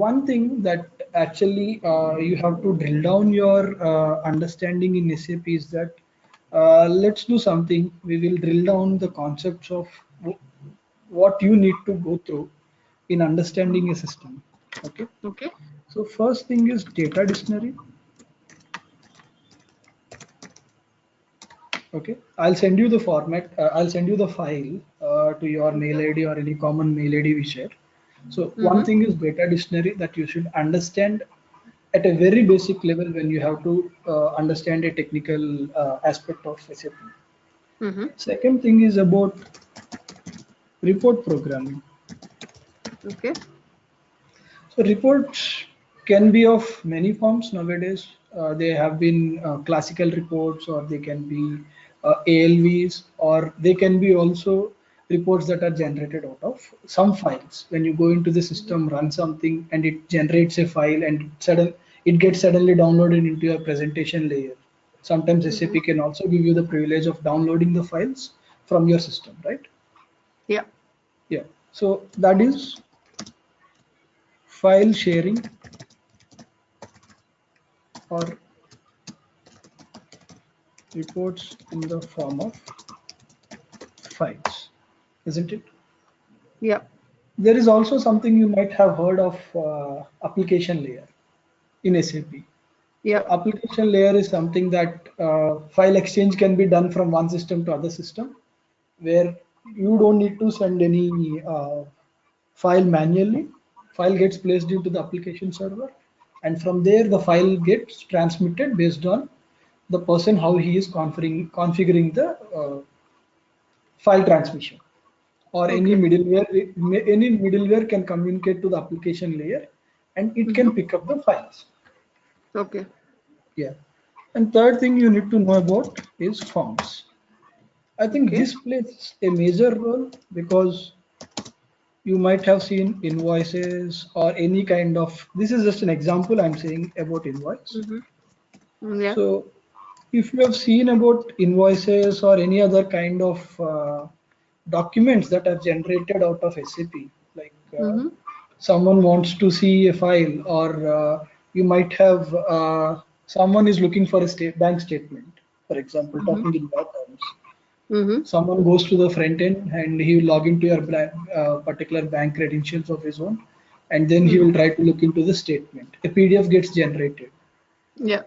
one thing that actually you have to drill down your understanding in SAP is that let's do something. We will drill down the concepts of what you need to go through in understanding a system. Okay. Okay. So first thing is data dictionary. Okay, I'll send you the format. I'll send you the file to your mail ID or any common mail ID we share. So one thing is data dictionary that you should understand at a very basic level when you have to understand a technical aspect of SAP. Second thing is about report programming. Okay. So reports can be of many forms nowadays. They have been classical reports, or they can be ALVs, or they can be also reports that are generated out of some files. When you go into the system, run something, and it generates a file, and it gets suddenly downloaded into your presentation layer. Sometimes SAP can also give you the privilege of downloading the files from your system, right? Yeah. Yeah. So that is file sharing or reports in the form of files, isn't it? Yeah. There is also something you might have heard of, application layer in SAP. Yeah. So application layer is something that file exchange can be done from one system to other system, where you don't need to send any file manually. File gets placed into the application server, and from there the file gets transmitted based on the person how he is configuring the file transmission, or any Okay. middleware can communicate to the application layer, and it can pick up the files. Okay. Yeah. And third thing you need to know about is forms. I think Okay. this plays a major role because you might have seen invoices or any kind of, this is just an example I'm saying about invoice. Yeah. So if you have seen about invoices or any other kind of documents that are generated out of SAP, like someone wants to see a file, or you might have someone is looking for a bank statement, for example, talking in that terms. Someone goes to the front end and he will log into your particular bank credentials of his own, and then he will try to look into the statement. A PDF gets generated. Yeah.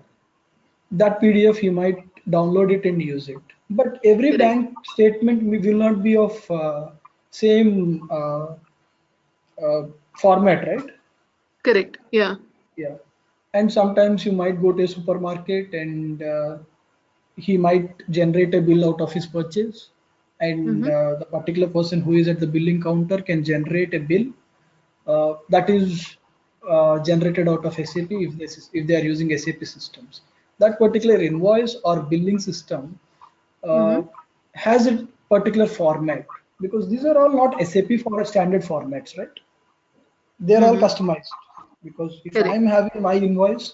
That PDF you might download it and use it. But every Correct. bank statement will not be of same format, right? Correct. Yeah. Yeah. And sometimes you might go to a supermarket and he might generate a bill out of his purchase, and the particular person who is at the billing counter can generate a bill that is generated out of SAP if they are using SAP systems. That particular invoice or billing system has a particular format, because these are all not SAP for standard formats, right? They're all customized, because if Correct. I'm having my invoice,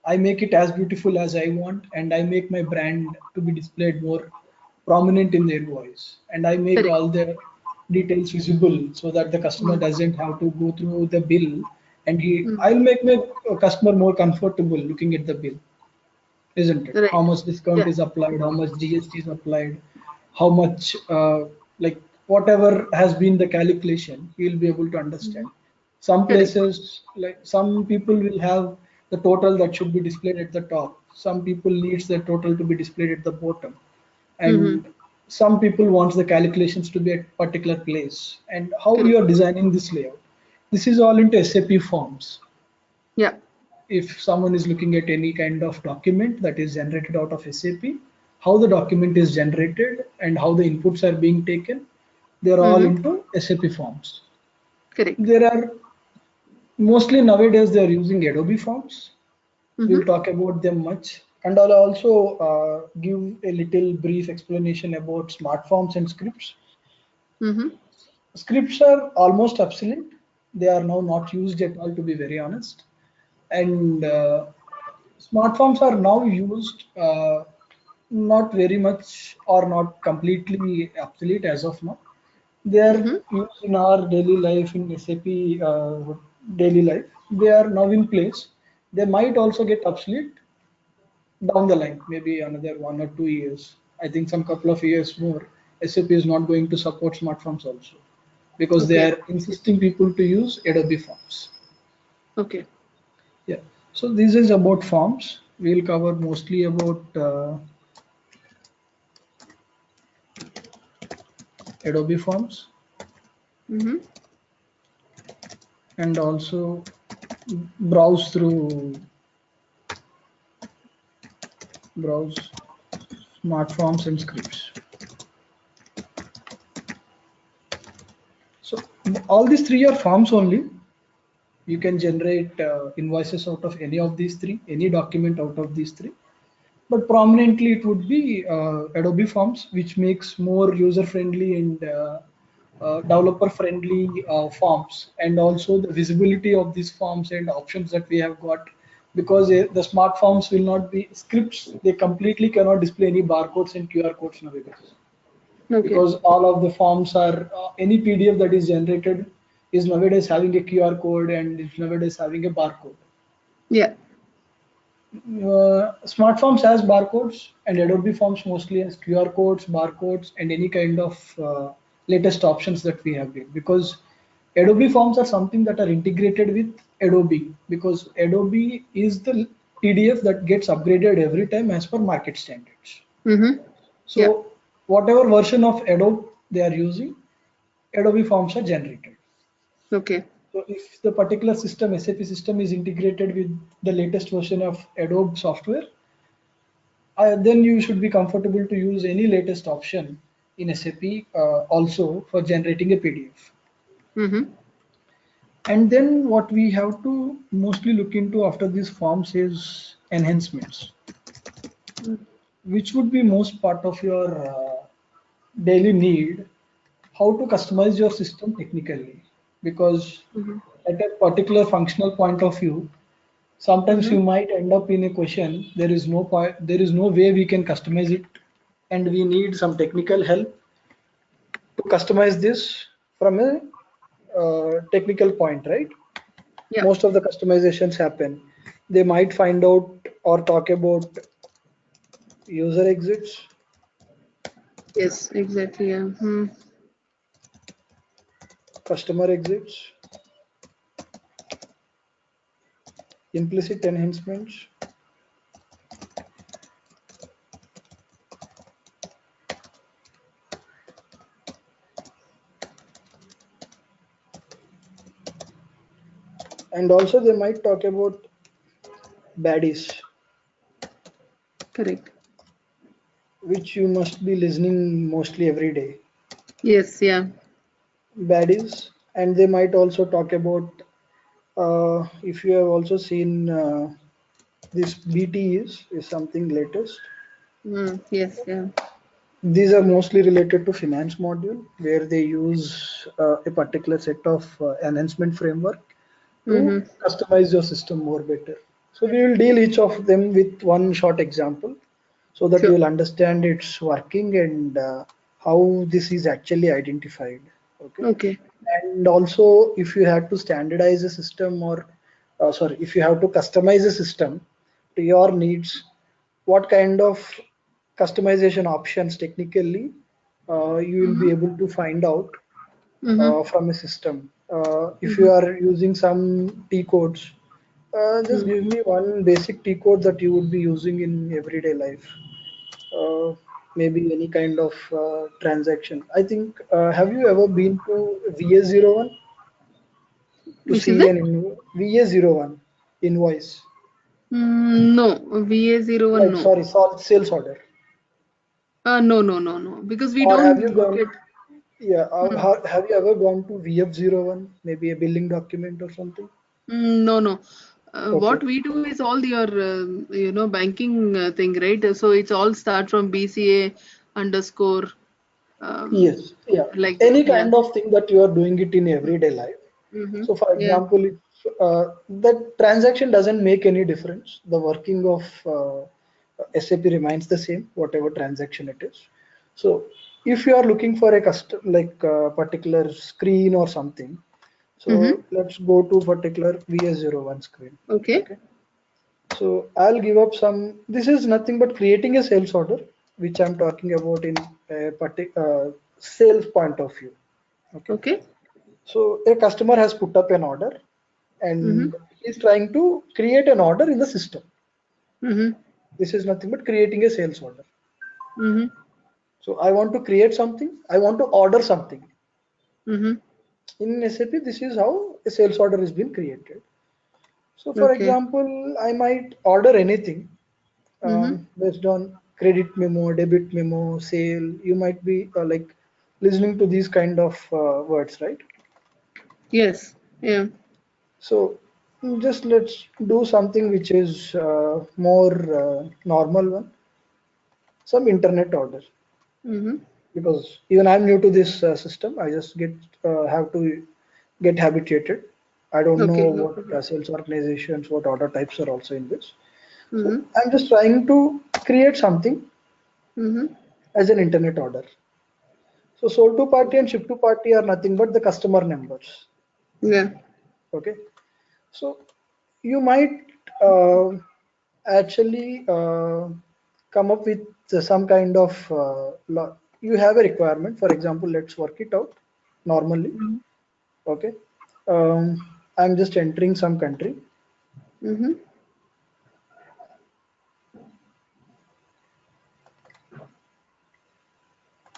I make it as beautiful as I want, and I make my brand to be displayed more prominent in the invoice, and I make Correct. all the details visible so that the customer doesn't have to go through the bill, and I'll make my customer more comfortable looking at the bill, isn't it? Right. How much discount Yeah. is applied, how much GST is applied, how much, like whatever has been the calculation, you'll be able to understand. Some Correct. places, like some people will have the total that should be displayed at the top. Some people needs the total to be displayed at the bottom, and some people wants the calculations to be at particular place. And how Correct. you are designing this layout, this is all into SAP forms. Yeah. If someone is looking at any kind of document that is generated out of SAP, how the document is generated and how the inputs are being taken, they're all into SAP forms. Correct. There are mostly nowadays they are using Adobe forms. We'll talk about them much, and I'll also give a little brief explanation about smart forms and scripts. Scripts are almost obsolete. They are now not used at all, to be very honest. And smart forms are now used, not very much or not completely obsolete as of now. They are used in our daily life, in SAP daily life. they are now in place, they might also get obsolete down the line, maybe another 1 or 2 years. I think some couple of years more, SAP is not going to support smart forms also because they Okay. are insisting people to use Adobe Forms. Okay. Yeah. So this is about forms. We'll cover mostly about Adobe Forms Mm-hmm. and also browse through browse smart forms and scripts. So all these three are forms only. You can generate invoices out of any of these three, any document out of these three. But prominently it would be Adobe Forms, which makes more user friendly and developer friendly forms, and also the visibility of these forms and options that we have got, because the smart forms will not be scripts, they completely cannot display any barcodes and QR codes nowadays, Okay. because all of the forms are any PDF that is generated is nowadays having a QR code and is nowadays having a barcode. Yeah. Smart forms has barcodes and Adobe Forms mostly has QR codes, barcodes, and any kind of latest options that we have built. Because Adobe Forms are something that are integrated with Adobe, because Adobe is the PDF that gets upgraded every time as per market standards. Mm-hmm. Yeah. So whatever version of Adobe they are using, Adobe Forms are generated. Okay. So if the particular system, SAP system, is integrated with the latest version of Adobe software, then you should be comfortable to use any latest option in SAP also for generating a PDF. Mm-hmm. And then what we have to mostly look into after these forms is enhancements, which would be most part of your daily need, how to customize your system technically. Because Mm-hmm. at a particular functional point of view, sometimes Mm-hmm. you might end up in a question, there is no point, there is no way we can customize it, and we need some technical help to customize this from a technical point, right? Yeah. Most of the customizations happen. They might find out or talk about user exits, Yes, exactly. Yeah. Mm. customer exits, implicit enhancements, and also they might talk about baddies, Correct. which you must be listening mostly every day. Yes. Yeah. Baddies, and they might also talk about if you have also seen this BT is something latest. Mm. Yes. Yeah. These are mostly related to finance module where they use a particular set of enhancement framework to Mm-hmm. customize your system more better. So we will deal each of them with one short example so that you Sure. will understand its working and how this is actually identified. Okay. Okay. And also if you have to standardize a system or sorry, if you have to customize a system to your needs, what kind of customization options technically you will be Mm-hmm. able to find out Mm-hmm. from a system. If you Mm-hmm. are using some T codes, just Mm. give me one basic T code that you would be using in everyday life. Uh, Maybe any kind of transaction. I think, have you ever been to VS01 to Which is see it? an VS01 invoice? No. VA01. Like, No. sorry, sales order. No. No. No. No. Because we Or have don't you look gone? at. Yeah, Hmm. have you ever gone to VF01? Maybe a billing document or something? No. No. Okay. What we do is all your banking thing, right? So it's all start from BCA underscore um, Yes. Yeah. like that. Any Yeah. kind of thing that you are doing it in everyday life. Mm-hmm. So, for Yeah. example, if the transaction doesn't make any difference, the working of SAP remains the same, whatever transaction it is. So, if you are looking for a custom like particular screen or something, So let's go to particular VS01 screen. Okay. Okay. So I'll give up some. This is nothing but creating a sales order, which I'm talking about in a particular sales point of view. Okay. Okay. So a customer has put up an order, and he's trying to create an order in the system. This is nothing but creating a sales order. So I want to create something. I want to order something. In SAP, this is how a sales order has been created. So for Okay. example, I might order anything based on credit memo, debit memo, sale. You might be like listening to these kind of words, right? Yes. Yeah. So just let's do something which is more normal one, some internet order. Because even I'm new to this system, I just have to get habituated. I don't know Okay. No what problem. sales organizations, what order types are also in this. So I'm just trying to create something as an internet order. So sold to party and ship to party are nothing but the customer numbers. Yeah. Okay. So you might uh, actually come up with some kind of you have a requirement. For example, let's work it out normally. Okay. I'm just entering some country.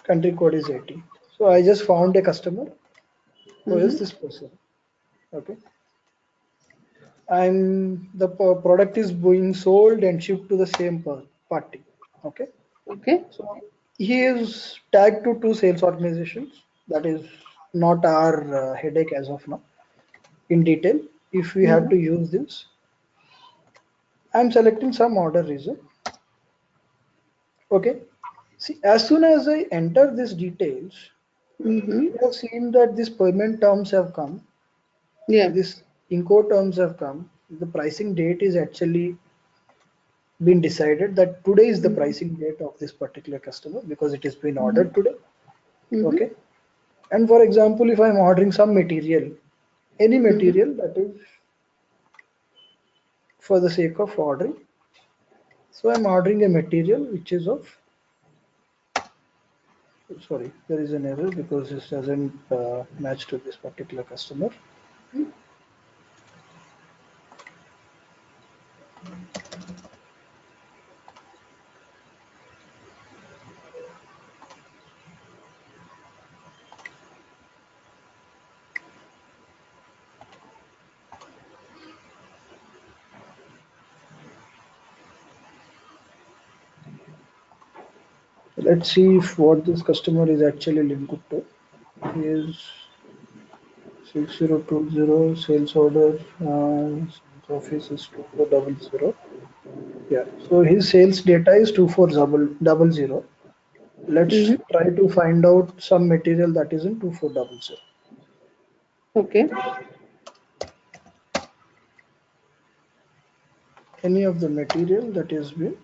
Country code is 80. So I just found a customer who is this person. Okay. The product is being sold and shipped to the same party. Okay. Okay. So he is tagged to two sales organizations. That is not our headache as of now. In detail, if we have to use this, I'm selecting some order reason. Okay. See, as soon as I enter these details, we have seen that these payment terms have come. Yeah. This Inco terms have come. The pricing date is actually been decided that today is the pricing date of this particular customer because it has been ordered today. Okay. And for example, if I'm ordering some material, any material that is for the sake of ordering, so I'm ordering a material which is of, sorry, there is an error because this doesn't match to this particular customer. Let's see if what this customer is actually linked to. He is 6020 sales order, sales office is 2400. Yeah, so his sales data is 2400. Let's try to find out some material that is in 2400. Okay. Any of the material that is been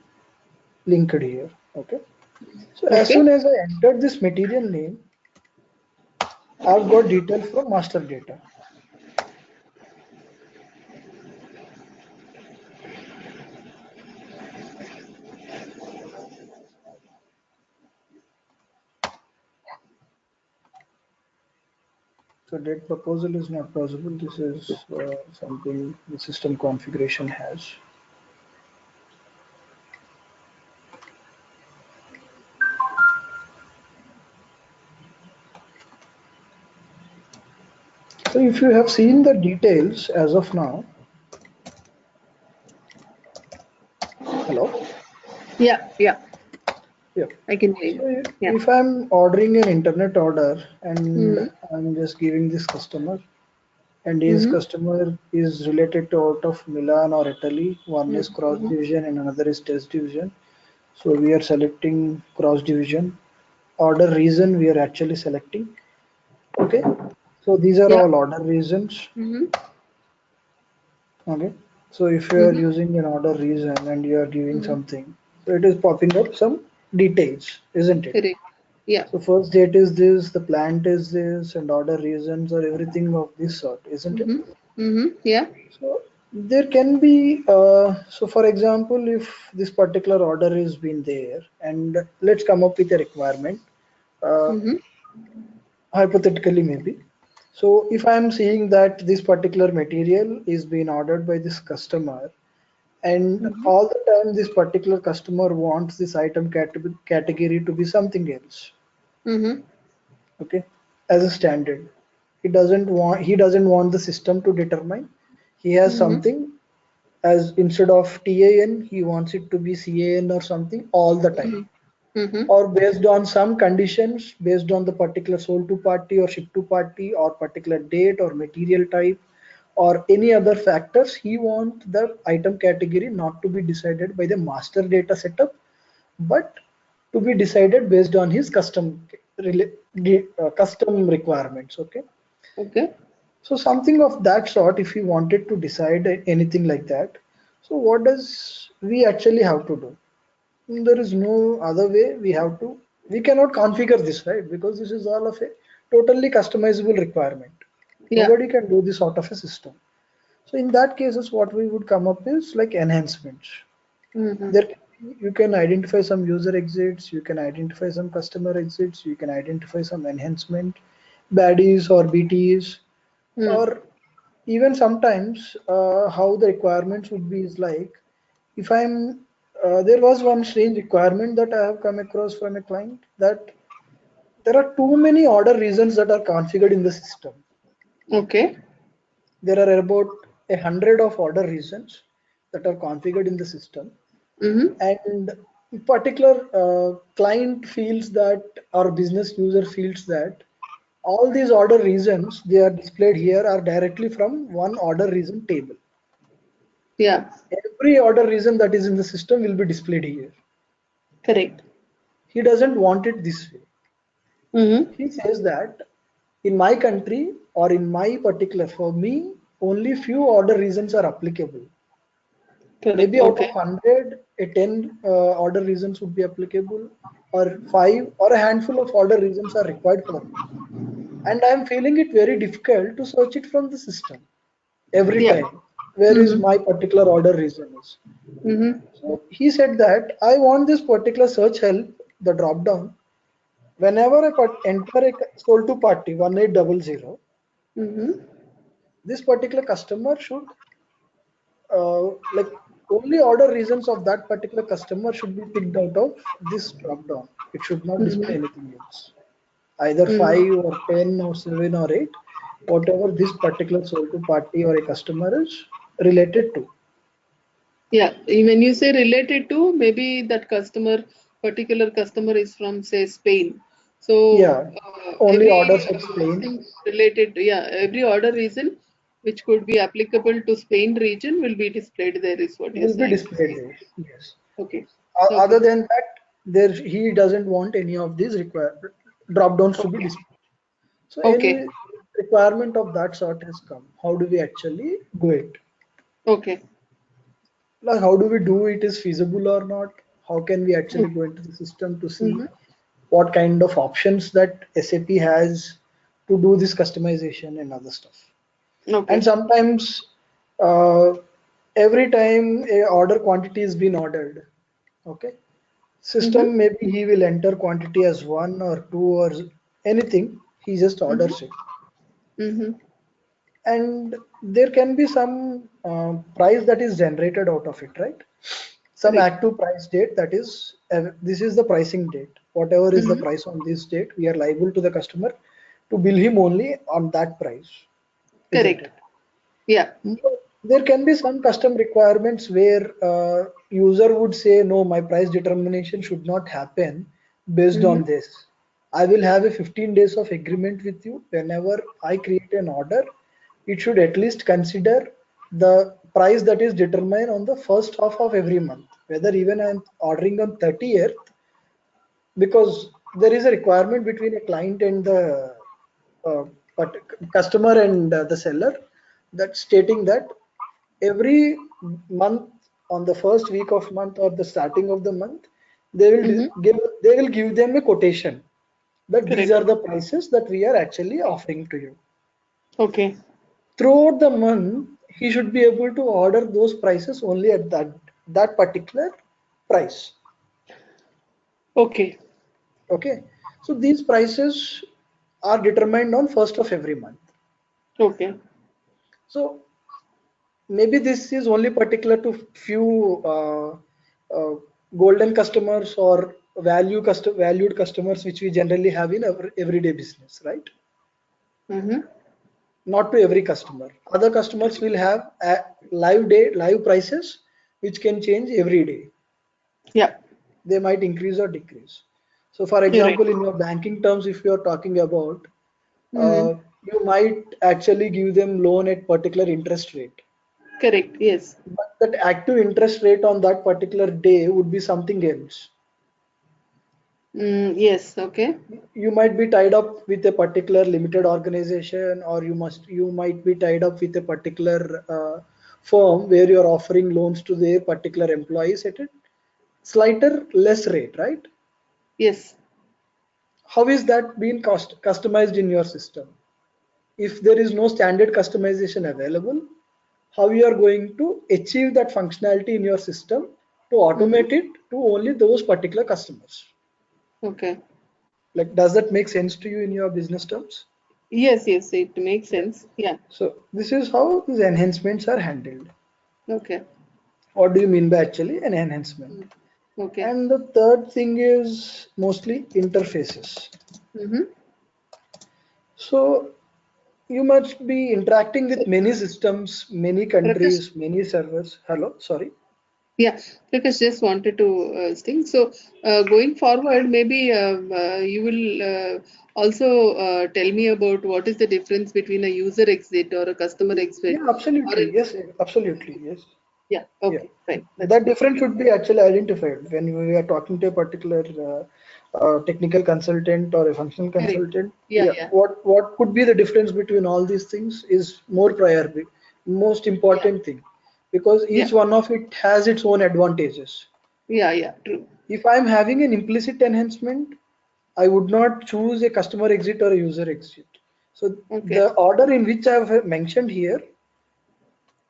linked here. Okay. So as Okay. soon as I entered this material name, I've got details from master data. So date proposal is not possible. This is something the system configuration has. So if you have seen the details as of now, hello? Yeah. Yeah. Yeah. I can hear you. So Yeah. if I'm ordering an internet order and Mm-hmm. I'm just giving this customer, and his customer is related to out of Milan or Italy, one is cross division and another is test division. So we are selecting cross division. Order reason we are actually selecting. Okay. So these are Yeah. all order reasons. Mm-hmm. Okay. So if you are Mm-hmm. using an order reason and you are giving something, so it is popping up some details, isn't it? Correct. Yeah. So first date is this, the plant is this, and order reasons or everything of this sort, isn't it? Mm-hmm. Mm-hmm. Yeah. So there can be, so for example, if this particular order is been there, and let's come up with a requirement, uh, Mm-hmm. hypothetically maybe. So if I am seeing that this particular material is being ordered by this customer, and Mm-hmm. all the time this particular customer wants this item category to be something else, Mm-hmm. okay, as a standard. He doesn't want the system to determine. He has Mm-hmm. something as instead of TAN, he wants it to be CAN or something all the time. Mm-hmm. Or based on some conditions, based on the particular sold to party or ship to party or particular date or material type or any other factors, he wants the item category not to be decided by the master data setup, but to be decided based on his custom requirements. Okay, Okay. so something of that sort, if we wanted to decide anything like that, so what does we actually have to do? There is no other way. We cannot configure this, right? Because this is all of a totally customizable requirement. Yeah. Nobody can do this sort of a system. So in that cases, what we would come up is like enhancements. Mm-hmm. You can identify some user exits, you can identify some customer exits, you can identify some enhancement, baddies or BTs, Mm. or even sometimes how the requirements would be is like if I'm there was one strange requirement that I have come across from a client that there are too many order reasons that are configured in the system. Okay. There are about 100 of order reasons that are configured in the system, Mm-hmm. and in particular client feels that or business user feels that all these order reasons they are displayed here are directly from one order reason table. Yeah. Every order reason that is in the system will be displayed here. Correct. He doesn't want it this way. Mm-hmm. He says that in my country or in my particular, for me, only few order reasons are applicable. Correct. Maybe out of Okay. 100, a 10 order reasons would be applicable, or 5 or a handful of order reasons are required for me. And I'm feeling it very difficult to search it from the system every Yeah. time. Where is Mm-hmm. my particular order reason is? Mm-hmm. So he said that I want this particular search help, the drop down. Whenever I enter a sold to party 1800, Mm-hmm. this particular customer should like only order reasons of that particular customer should be picked out of this drop down. It should not display Mm-hmm. anything else. Either Mm-hmm. 5 or 10 or 7 or 8, whatever this particular sold to party or a customer is related to. Yeah. When you say related to, maybe that customer, particular customer is from, say, Spain. So Yeah, only every orders of Spain thing related to, yeah, every order reason which could be applicable to Spain region will be displayed there, is what you're will be saying. displayed there. Yes. Okay. Other Okay. than that, there he doesn't want any of these drop downs to be Okay. displayed. So Okay. any requirement of that sort has come. How do we actually do it? Okay. Like how do we do it is feasible or not? How can we actually go into the system to see Mm-hmm. what kind of options that SAP has to do this customization and other stuff? And Okay. sometimes uh, every time a order quantity is being ordered, okay, Mm-hmm. system maybe he will enter quantity as one or two or anything. He just Mm-hmm. orders it, Mm-hmm. and there can be some price that is generated out of it, right? Some Correct. active price date, that is this is the pricing date. Whatever is the Mm-hmm. price on this date, we are liable to the customer to bill him only on that price, isn't Correct. it? Yeah. There can be some custom requirements where user would say, no, my price determination should not happen based Mm-hmm. on this. I will have a 15 days of agreement with you. Whenever I create an order, it should at least consider the price that is determined on the first half of every month. Whether even I'm ordering on 30th, because there is a requirement between a client and the uh, but customer and the seller, that stating that every month on the first week of month or the starting of the month they will Mm-hmm. give them a quotation. that these Correct. are the prices that we are actually offering to you. Okay. Throughout the month, he should be able to order those prices only at that particular price. Okay. Okay, so these prices are determined on first of every month. Okay. So maybe this is only particular to few uh, golden customers or valued customers which we generally have in our everyday business, right? Mm-hmm. Not to every customer. Other customers will have live prices which can change every day. Yeah. They might increase or decrease. So for Correct. example, in your banking terms, if you are talking about, Mm-hmm. you might actually give them loan at particular interest rate, Correct. Yes. but that active interest rate on that particular day would be something else. Yes. Okay. You might be tied up with a particular limited organization, or you might be tied up with a particular firm where you are offering loans to their particular employees at a slighter less rate, right? Yes. How is that being customized in your system? If there is no standard customization available, how you are going to achieve that functionality in your system to Mm-hmm. automate it to only those particular customers? Okay. Like, does that make sense to you in your business terms? Yes. Yes. It makes Yeah. sense. Yeah. So this is how these enhancements are handled. Okay. What do you mean by actually an enhancement? Mm. Okay. And the third thing is mostly interfaces. Mm-hmm. So you must be interacting So, with many systems, many Prakash, countries, many servers. Hello, sorry. yeah, Prakash just wanted to think. So, going forward, maybe you will also tell me about what is the difference between a user exit or a customer exit, Yeah, or absolutely. an, Yes, absolutely. Yes. yeah. Yeah. Okay. Fine. That's That fine. difference should be actually identified when we are talking to a particular technical consultant or a functional Correct. consultant. Yeah. Yeah. Yeah. What could be the difference between all these things is more priority, most Yeah. important thing, because Yeah. each one of it has its own advantages. Yeah. Yeah. True. If I'm having an implicit enhancement, I would not choose a customer exit or a user exit. So Okay. the order in which I have mentioned here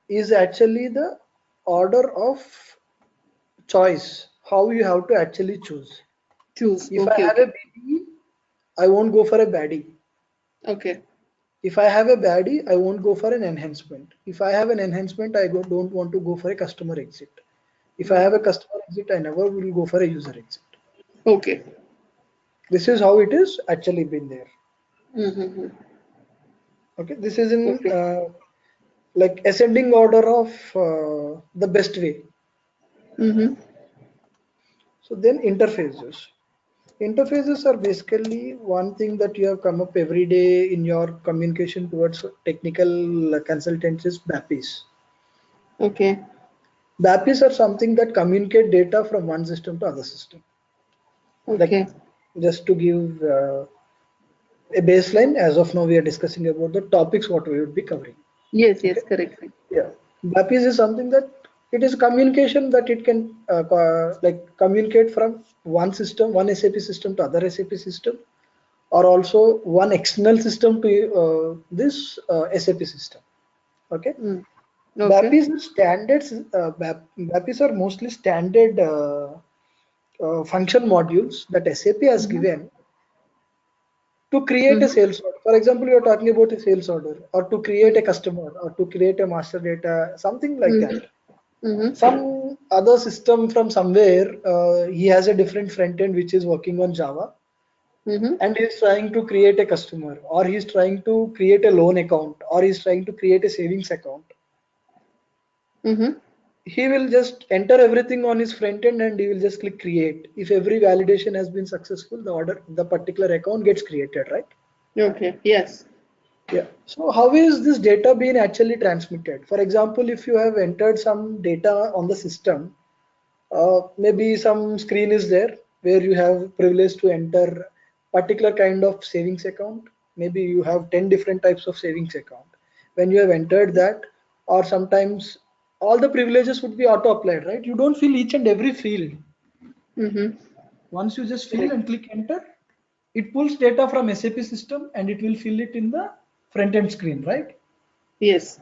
is actually the order of choice, how you have to actually choose. Choose. If I Okay. have a Okay. BD, I won't go for a baddie. Okay. If I have a baddie, I won't go for an enhancement. If I have an enhancement, don't want to go for a customer exit. If I have a Mm-hmm. customer exit, I never will go for a user exit. Okay. This is how it is actually been there. Mm-hmm. Okay, this is in Okay. like ascending order of the best way. Mm-hmm. So then interfaces. Interfaces are basically one thing that you have come up every day in your communication towards technical consultants is BAPIs. Okay. BAPIs are something that communicate data from one system to other system. Like, Okay. just to give a baseline, as of now we are discussing about the topics what we would be covering. Yes. Okay. Yes. Correct. Yeah. BAPIs is something that it is communication that it can like communicate from one system, one SAP system to other SAP system, or also one external system to this SAP system. Okay, Mm. Okay. BAPIs are standards. BAPIs are mostly standard function modules that SAP has Mm-hmm. given to create a Mm-hmm. sales order. For example, you are talking about a sales order, or to create a Mm-hmm. customer, or to create a master data, something like that. Mm-hmm. Some other system from somewhere, he has a different front end which is working on Java, Mm-hmm. and he's trying to create a customer, or he's trying to create a loan account, or he's trying to create a savings account. Mm-hmm. He will just enter everything on his front end and he will just click create. If every validation has been successful, the particular account gets created, right? Okay. Yes. Yeah. So how is this data being actually transmitted? For example, if you have entered some data on the system, maybe some screen is there where you have privilege to enter particular kind of savings account. Maybe you have 10 different types of savings account. When you have entered that, or sometimes all the privileges would be auto applied, right? You don't fill each and every field. Mm-hmm. Once you just fill Correct. and click enter, it pulls data from SAP system and it will fill it in the front end screen, right? Yes.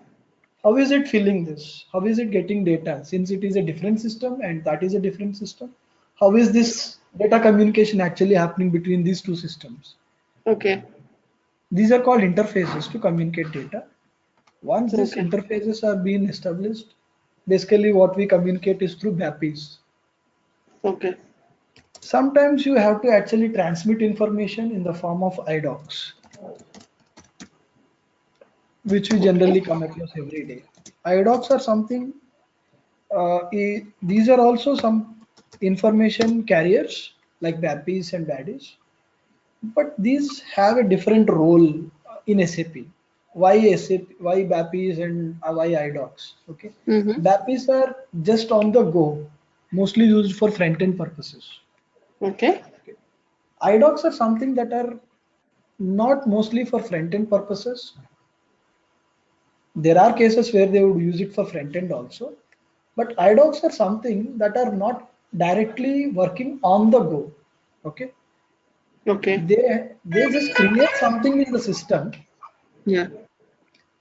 How is it filling this? How is it getting data? Since it is a different system and that is a different system, how is this data communication actually happening between these two systems? Okay. These are called interfaces to communicate data. Once these Okay. interfaces are being established, basically what we communicate is through BAPIs. Okay. Sometimes you have to actually transmit information in the form of IDOCs, which we Okay. generally come across every day. IDOCs are something, these are also some information carriers like BAPIs and BADIs, but these have a different role in SAP. Why SAP, why BAPIs and why IDOCs? Okay, Mm-hmm. BAPIs are just on the go, mostly used for front-end purposes. Okay. Okay. IDOCs are something that are not mostly for front-end purposes. There are cases where they would use it for front-end also, but IDOCs are something that are not directly working on the go. Okay, Okay. they just create something in the system Yeah.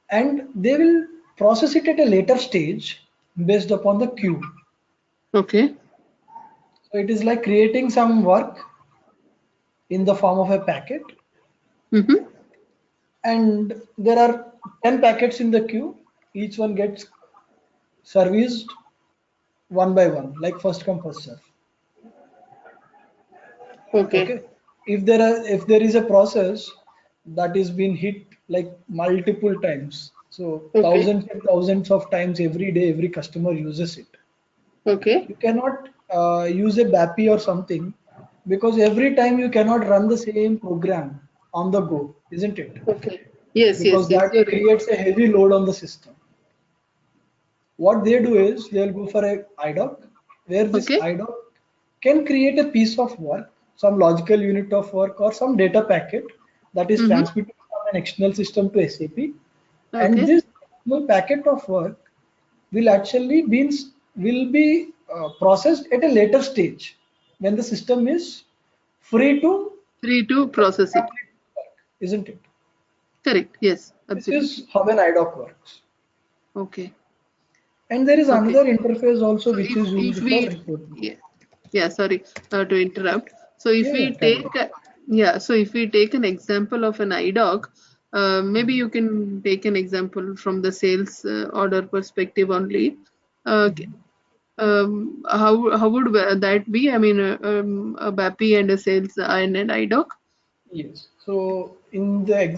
and they will process it at a later stage based upon the queue. Okay. So it is like creating some work in the form of a packet, Mm-hmm. and there are 10 packets in the queue. Each one gets serviced one by one, like first come first serve. Okay. Okay. If there is a process that is being hit like multiple times, so Okay. thousands and thousands of times every day, every customer uses it. Okay. You cannot use a BAPI or something because every time you cannot run the same program on the go, isn't it? Okay. Yes. Yes. Because Yes. that You're right. creates a heavy load on the system. What they do is they'll go for a IDOC where this Okay. IDOC can create a piece of work, some logical unit of work or some data packet that is Mm-hmm. transmitted from an external system to SAP, and Okay. this external packet of work will actually be processed at a later stage when the system is free to Free to process it. complete work, isn't it? Correct. Yes. This is Absolutely. how an IDOC works. Okay. And there is Okay. another interface also So which is if used for we reporting. yeah, yeah, sorry to interrupt. So if Yeah, yeah, we carry on. take so if we take an example of an IDOC, maybe you can take an example from the sales order perspective only. Okay. How would that be? I mean, a BAPI and a sales and an IDOC. Yes. So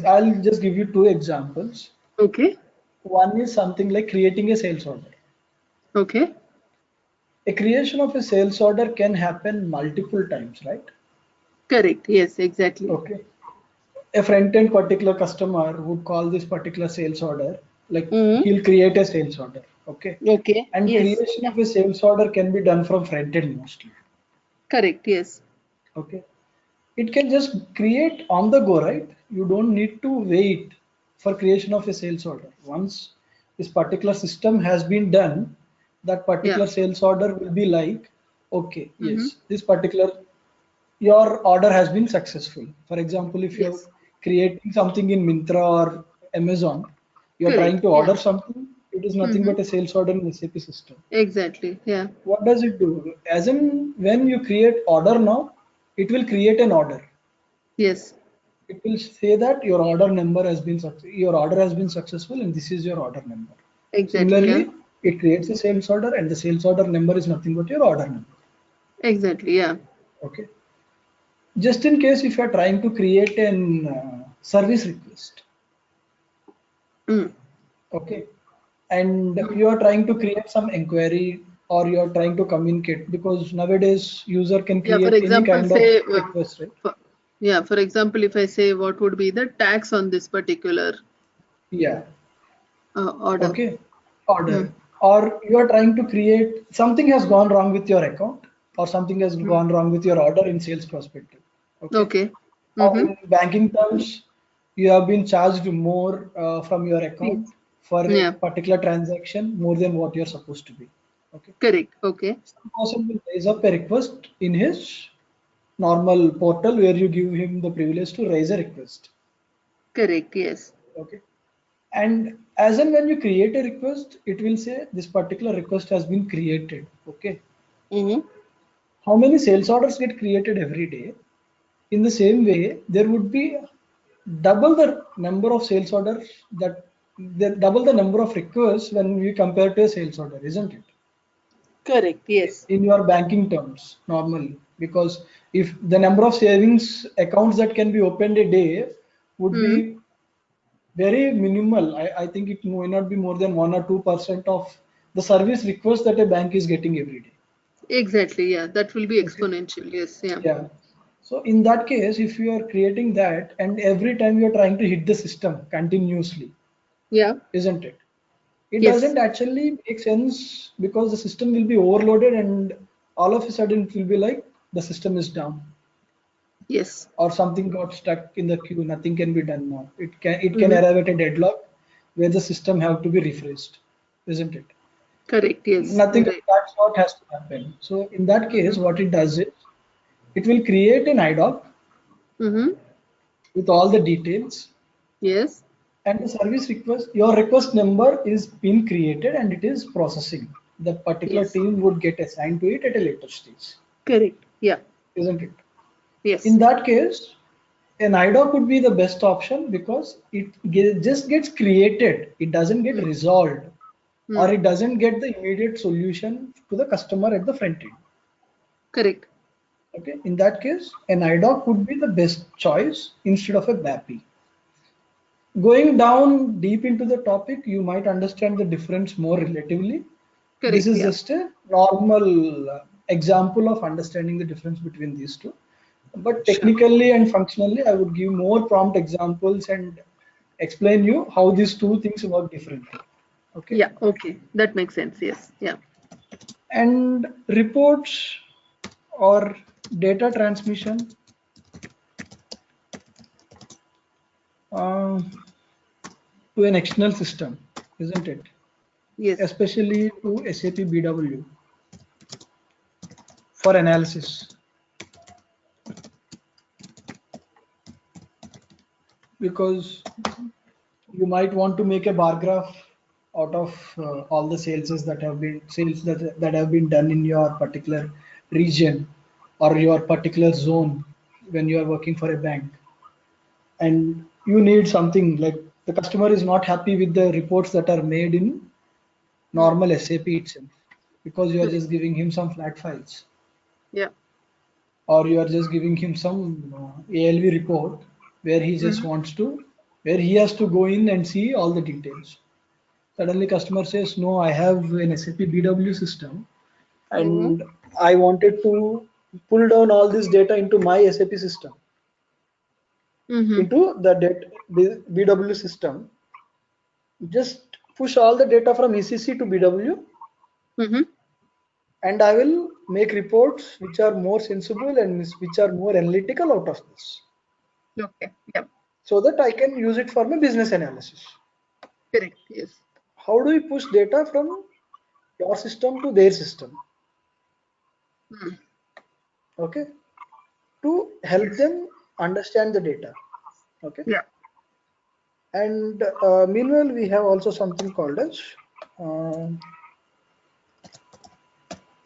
I'll just give you two examples. Okay. One is something like creating a sales order. Okay. A creation of a sales order can happen multiple times, right? Correct. Yes. Exactly. Okay. A front-end particular customer would call this particular sales order, like Mm-hmm. he'll create a sales order. Okay. Okay. And Yes. creation of a sales order can be done from front-end mostly. Correct. Yes. Okay. It can just create on the go, right? You don't need to wait for creation of a sales order. Once this particular system has been done, that Yeah. particular sales order will be like, okay, Mm-hmm. yes, this particular your order has been successful. For example, if you're Yes. creating something in Mintra or Amazon, you're trying Correct. to Yeah. order something, it is nothing Mm-hmm. but a sales order in SAP system. Exactly. Yeah. What does it do? As in when you create order now, it will create an order. Yes. It will say that your order has been successful and this is your order number. Exactly. Yeah. Similarly, it creates a sales order and the sales order number is nothing but your order number. Exactly. Yeah. Okay. Just in case if you are trying to create an service request, Mm. okay, and you are trying to create some inquiry or you are trying to communicate because nowadays user can Yeah. For create any example, kind of say. request, right? For, yeah. For example, if I say what would be the tax on this particular Yeah. order. Okay, Mm. order, or you are trying to create something has gone wrong with your account or something has Mm. gone wrong with your order in sales perspective. Okay, Okay. or Mm-hmm. in banking terms you have been charged more from your Please. account for a Yeah. particular transaction more than what you're supposed to be. Okay, Correct. Okay. some person will raise up a request in his normal portal where you give him the privilege to raise a request. Correct. Yes. Okay. And as and when you create a request, it will say this particular request has been created. Okay. Mm-hmm. How many sales orders get created every day? In the same way, there would be double the number of sales orders double the number of requests when we compare to a sales order, isn't it? Correct. Yes. In your banking terms, normally, because if the number of savings accounts that can be opened a day would Mm-hmm. be very minimal. I think it may not be more than 1 or 2% of the service request that a bank is getting every day. Exactly. Yeah. That will be Okay. exponential. Yes. Yeah. Yeah. So in that case, if you are creating that and every time you are trying to hit the system continuously, Yeah. isn't it? It Yes. doesn't actually make sense because the system will be overloaded and all of a sudden it will be like the system is down Yes. or something got stuck in the queue. Nothing can be done now. It can Mm-hmm. arrive at a deadlock where the system have to be refreshed, isn't it? Correct. Yes. Nothing of Right. that sort has to happen. So in that Mm-hmm. case, what it does is it will create an IDOC Mm-hmm. with all the details Yes. and the service request. Your request number is being created and it is processing. The particular Yes. team would get assigned to it at a later stage, Correct. Yeah. isn't it? Yes. In that case, an IDOC would be the best option because just gets created. It doesn't get Mm. resolved or Mm. it doesn't get the immediate solution to the customer at the front end. Correct. Okay, in that case, an IDOC would be the best choice instead of a BAPI. Going down deep into the topic, you might understand the difference more relatively. This Correct. is Yeah. just a normal example of understanding the difference between these two. But Sure. technically and functionally, I would give more prompt examples and explain you how these two things work differently. Okay. Yeah. Okay. That makes sense. Yes. Yeah. And reports or data transmission uh, to an external system, isn't it? Yes. Especially to SAP BW for analysis, because you might want to make a bar graph out of all the sales that have been done in your particular region or your particular zone when you are working for a bank, and you need something like the customer is not happy with the reports that are made in Mm. normal SAP itself because you are Correct. just giving him some flat files Yeah. or you are just giving him some ALV report where he just Mm-hmm. wants to where he has to go in and see all the details. Suddenly customer says, no, I have an SAP BW system Mm-hmm. and I wanted to pull down all this data into my SAP system, Mm-hmm. into the BW system. Just push all the data from ECC to BW Mm-hmm. and I will make reports which are more sensible and which are more analytical out of this Okay. Yeah. so that I can use it for my business analysis. Correct. Yes. How do we push data from your system to their system? Mm. Okay, to help Yes. them understand the data. Okay, Yeah. and meanwhile we have also something called as uh,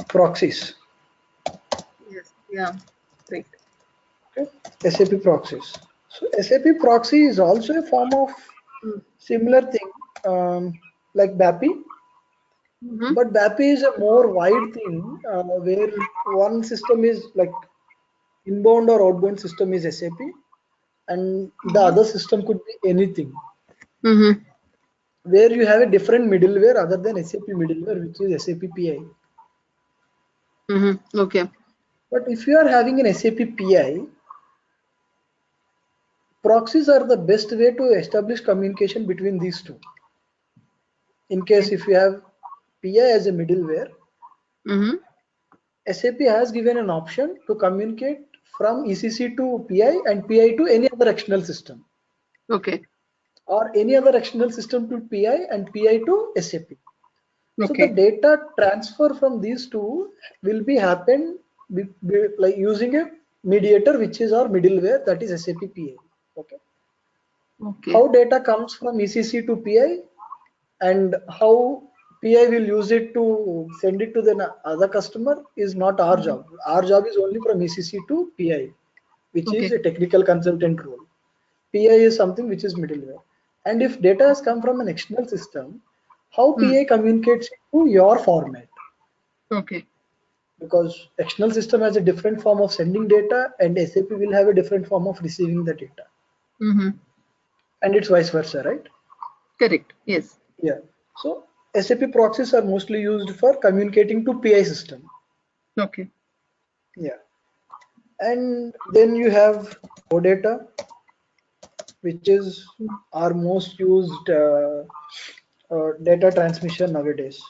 proxies. Yes. Yeah. Right. Okay, SAP proxies. So SAP proxy is also a form of Mm. similar thing like BAPI, Mm-hmm. but BAPI is a more wide thing where one system is like inbound or outbound system is SAP and the Mm-hmm. other system could be anything Mm-hmm. where you have a different middleware other than SAP middleware, which is SAP PI. Mm-hmm. Okay. But if you are having an SAP PI, proxies are the best way to establish communication between these two. In case Okay. if you have PI as a middleware, Mm-hmm. SAP has given an option to communicate from ECC to PI and PI to any other external system Okay. or any other external system to PI and PI to SAP. So the Okay. data transfer from these two will be happen like using a mediator, which is our middleware, that is SAP PI. Okay. Okay. How data comes from ECC to PI and how PI will use it to send it to the other customer is not our job. Our job is only from ECC to PI, which is Okay. a technical consultant role. PI is something which is middleware. And if data has come from an external system, how PI communicates to your format? Okay. Because external system has a different form of sending data and SAP will have a different form of receiving the data. And it's vice versa, right? Correct. Yes. Yeah. So SAP proxies are mostly used for communicating to PI system. Okay. Yeah. And then you have OData, which is our most used data transmission nowadays.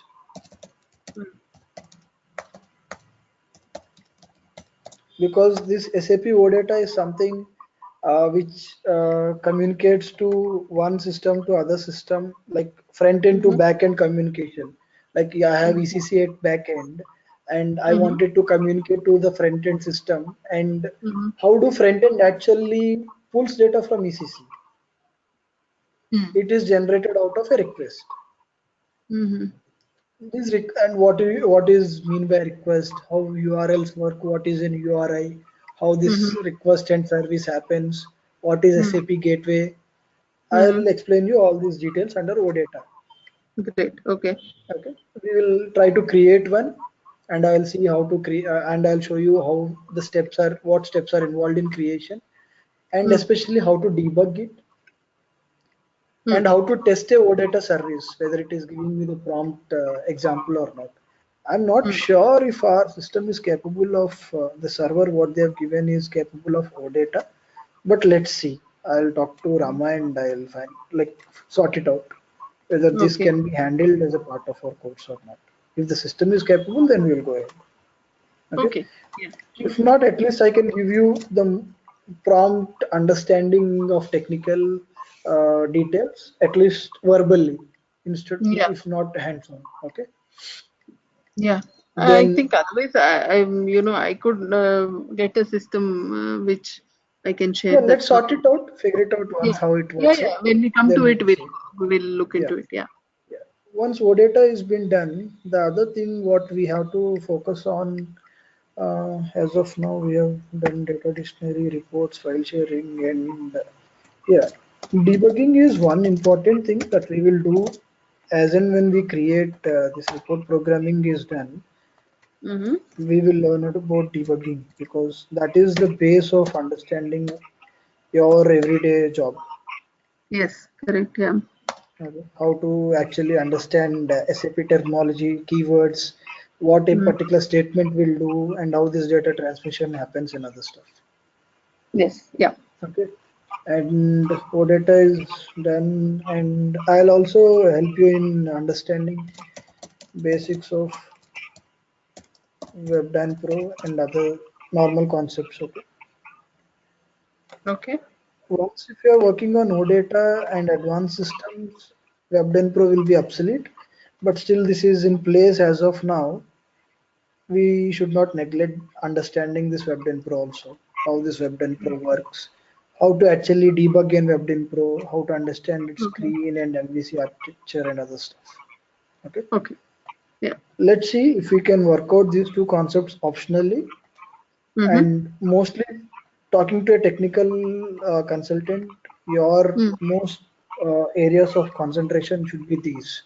Because this SAP OData is something which communicates to one system to other system, like front end to back end communication. Like I have ECC at back end, and I wanted to communicate to the front end system. And how do front end actually pulls data from ECC? It is generated out of a request. And what is mean by request? How URLs work? What is an URI? How this request and service happens? What is SAP gateway? I'll explain you all these details under OData. Great. Okay. Okay, we will try to create one, and I'll see how to create, and I'll show you how the steps are, what steps are involved in creation, and especially how to debug it, and how to test a OData service, whether it is giving me the prompt example or not. I'm not sure if our system is capable of the server what they have given is capable of OData, but let's see. I'll talk to Rama and I'll find like sort it out whether this Okay. can be handled as a part of our course or not. If the system is capable, then we'll go ahead. Okay. Okay. Yeah. Sure. If not, at least I can give you the prompt understanding of technical details, at least verbally, instead, Yeah. if not hands-on. Okay. Yeah. I Then think otherwise, I could get a system which I can share yeah, that. let's So sort it out, figure it out yeah, once how it yeah, works yeah. out. When we come Then to it, we'll see. we'll look Yeah. into it. Yeah. Yeah. Once OData has been done, the other thing what we have to focus on as of now, we have done data dictionary, reports, file sharing, and yeah, debugging is one important thing that we will do as and when we create this report programming is done. We will learn about debugging because that is the base of understanding your everyday job. Yes. Correct. Yeah. Okay. How to actually understand SAP terminology, keywords, what a particular statement will do, and how this data transmission happens and other stuff. Yes. Yeah. Okay. And OData is done, and I'll also help you in understanding basics of WebDAN Pro and other normal concepts. Okay. Okay. Once if you are working on OData and advanced systems, WebDAN Pro will be obsolete, but still this is in place as of now. We should not neglect understanding this WebDen Pro also, how this WebDen Pro works, how to actually debug in WebDen Pro, how to understand its Okay. screen and MVC architecture and other stuff. Okay, Okay. Yeah. let's see if we can work out these two concepts optionally, and mostly talking to a technical consultant, your most areas of concentration should be these,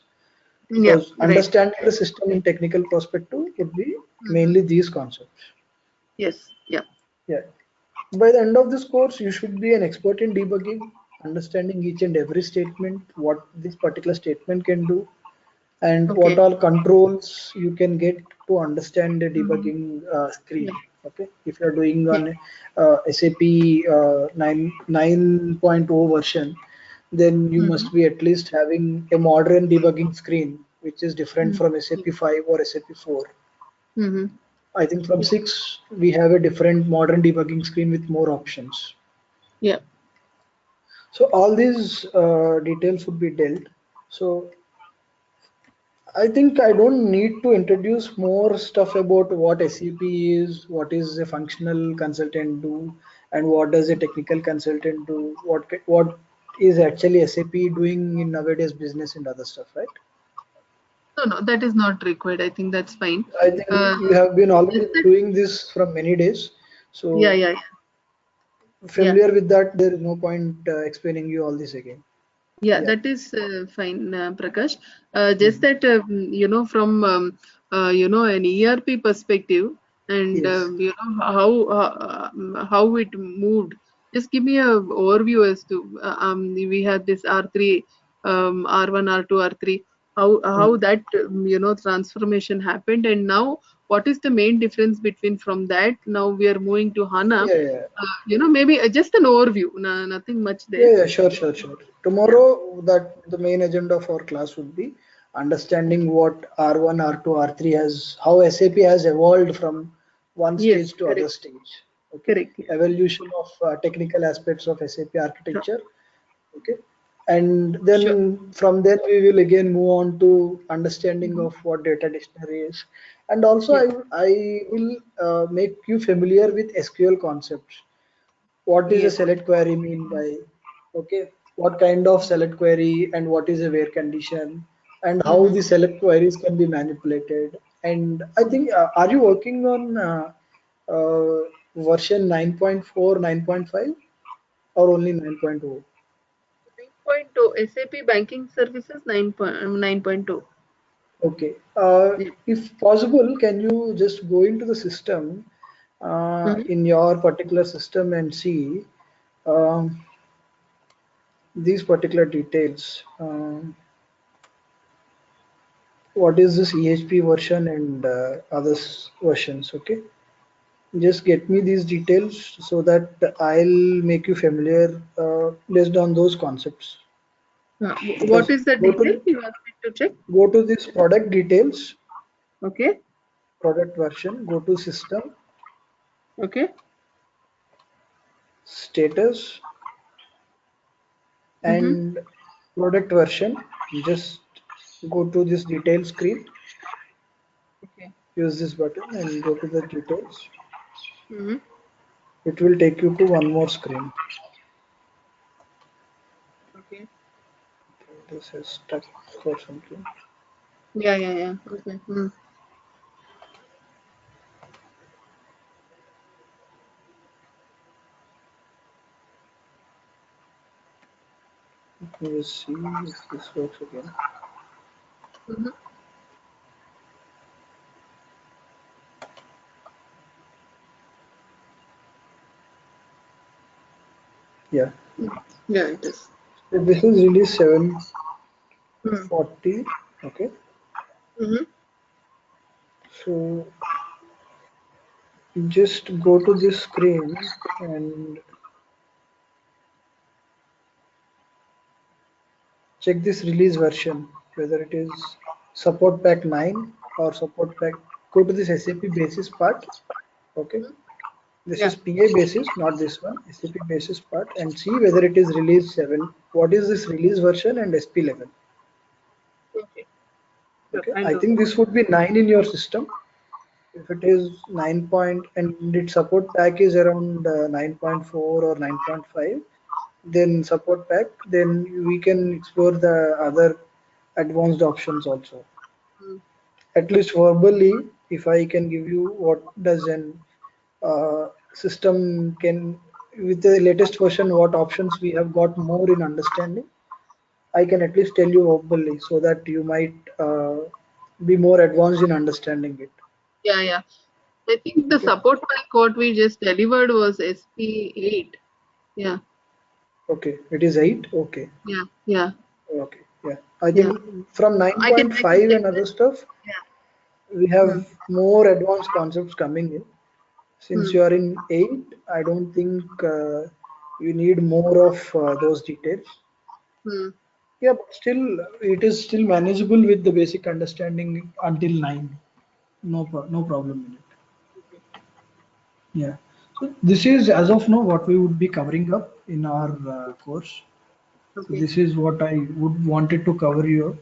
Yeah. because Right. understanding the system in technical perspective would be mainly these concepts. Yes. Yeah. Yeah. By the end of this course, you should be an expert in debugging, understanding each and every statement, what this particular statement can do, and what Okay. all controls you can get to understand the Mhm. debugging screen. Yeah. Okay. If you're doing Yeah. on SAP 9.0 version, then you must be at least having a modern debugging screen, which is different from SAP 5 or SAP 4. Mm-hmm. I think from Yeah. 6 we have a different modern debugging screen with more options. Yeah. So all these details would be dealt. So I think I don't need to introduce more stuff about what SAP is, what is a functional consultant do, and what does a technical consultant do, what is actually SAP doing in nowadays business and other stuff, right? No, no, that is not required. I think that's fine. I think Uh, you have been already just that, doing this from many days, yeah, so yeah, yeah. familiar with that, there is no point explaining you all this again. Yeah, Yeah. that is fine, Prakash. Just Mhm. that, from an ERP perspective, and Yes. how it moved. Just give me a overview as to we had this R3, R1, R2, R3. How Mhm. that transformation happened, and now what is the main difference between from that? Now we are moving to HANA. Yeah, yeah. Maybe just an overview. No, nothing much there. Yeah, yeah, sure, sure, sure. Yeah. Tomorrow, that the main agenda of our class would be understanding what R1, R2, R3 has, how SAP has evolved from one Yes, stage to other correct. stage. Okay, Correct. Yeah. evolution of technical aspects of SAP Sure. architecture. Okay, and Sure. then from there we will again move on to understanding Mhm. of what data dictionary is, and also Yeah. I will make you familiar with SQL concepts. What is a Yes. select query mean by, okay, what kind of select query and what is a where condition, and how Mm-hmm. the select queries can be manipulated. And I think are you working on uh, version 9.4, 9.5, or only 9.0? 9.0 SAP Banking Services 9.0. Okay, Yeah. if possible, can you just go into the system, Mm-hmm. in your particular system, and see um, these particular details. What is this EHP version and others versions? Okay, just get me these details so that I'll make you familiar based on those concepts. What Because is the go detail to you asked me to check? go to this product details, Okay. product version, go to system, Okay. status, Mm-hmm. and product version. Just go to this detail screen, Okay. use this button and go to the details. Mm-hmm. It will take you to one more screen. Okay. This is stuck or something. Yeah, yeah, yeah. Okay. Mm. Let's see if this works again. Mm-hmm. Yeah. Yeah, it is. So this is release Mm. 740. Okay. Mm-hmm. So just go to this screen and check this release version, whether it is support pack 9 or support pack. Go to this SAP basis part. Okay. This Yeah. is PA basis, not this one, SAP basis part, and see whether it is release 7. What is this release version and SP11? Okay. Sure. Okay. I'll I do think that. this would be 9 in your system. If it is 9 point and its support pack is around 9.4 or 9.5, then support pack, then we can explore the other advanced options also. Mm. At least verbally, if I can give you what does an system can, with the latest version, what options we have got more in understanding, I can at least tell you verbally so that you might be more advanced in understanding it. Yeah, yeah. I think the Okay. support pack what we just delivered was SP8. Yeah. Okay. It is 8. Okay. Yeah. Yeah. Okay, yeah. I Yeah. think from I can 9.5 check and other that. stuff, Yeah. we Hmm. have more advanced concepts coming in. Since Hmm. you are in 8, I don't think you need more of those details. Hmm. Yeah, but still, it is still manageable with the basic understanding until 9. No problem in it. Okay. Yeah. So this is as of now what we would be covering up in our course. So Okay. this is what I would wanted to cover here.